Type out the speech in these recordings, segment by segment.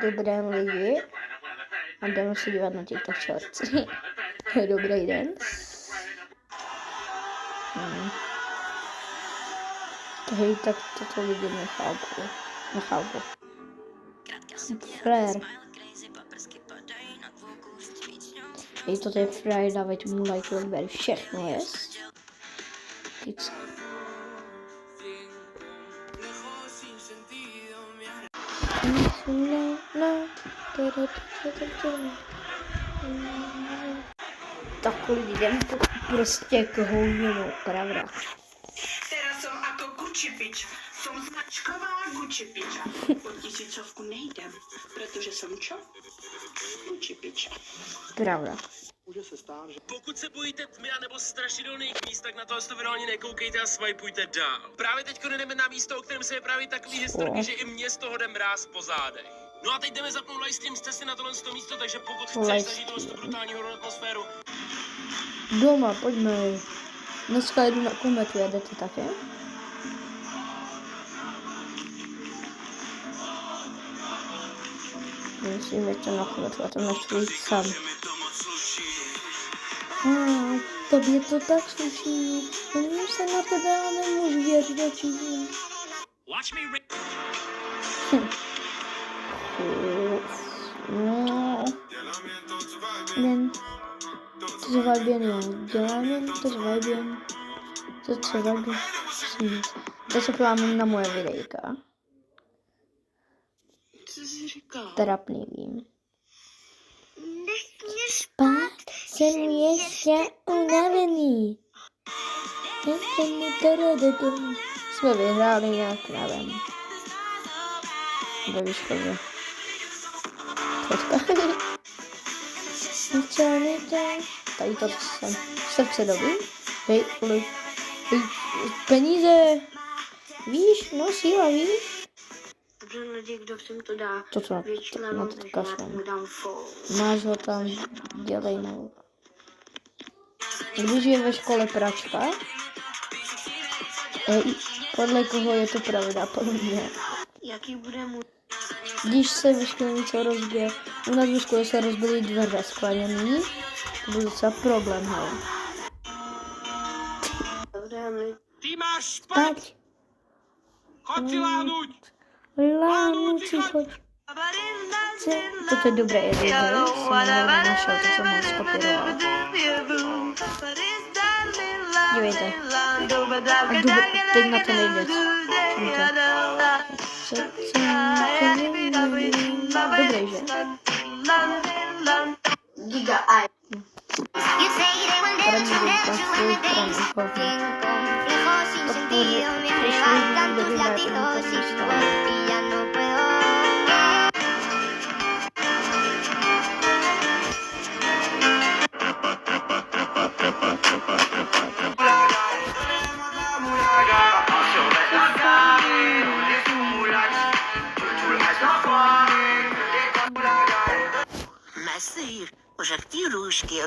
Dobré lidi. A jdeme se dívat na TikTok shorts. Dobrý den. Hej, tak toto lidi nechápu. Frér. Hej, toto je Frér, dávajte mu like, odběr, všechno jest. Tak lidem to prostě jako houjnou, pravda. Teraz som ako Gucci-pič. Som značková Gucci-piča. Po 1000 nejdem, protože som čo? Gucci-piča. Pravda. Pokud se bojíte tmy a nebo strašidelných míst, tak na tohle video ani nekoukejte a swipujte dál. Právě teď jdeme na místo, o kterém se vypráví takový historky, že i mě z toho jde mráz po zádech. No a teď jdeme zapnout livestream z cesty na tohle místo, takže pokud chceš zažít tu brutální horor atmosféru. Doma, pojďme. Dneska jedu na kometu, jedete také? Myslím, že to na kometu a tam nechci jít sám. Tobě to tak sluší. Nevím se na tebe a nemůžu věřit očí. To se vyběn, dělám jen to se vyběn. To se plánám na moje videjka. Co jsi říkal? Trapný vím. Spát jsem ještě unavený. Jsme vyhráli nějak, nevím. Ve výškově. Tady to jsem. Srdce doby. Hej, peníze. Víš, no síla, víš? Dobře lidi, kdo všem to dá To větší na level, to než kašlem. mu dám full. Máš ho tam, dělej no. Když je ve škole pračka, podle koho je to pravda, podle mě. Jaký bude můj... Když se ve škole něco rozbije, u nás ve škole se rozbily dveře skleněný, to byl docela problém, hej. Dobře lidi. Ty máš spát! Chod si láhnout! Láhnout si choď. Toto je dobré editor, jsem našel, to jsem mohl skopírovat. Dívejte. Teď na to nejde. Dobrý, že? Giga aj. Masír, pořádky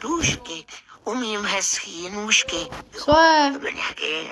růžky, umím hezký nůžky. Co je? To byl nějaký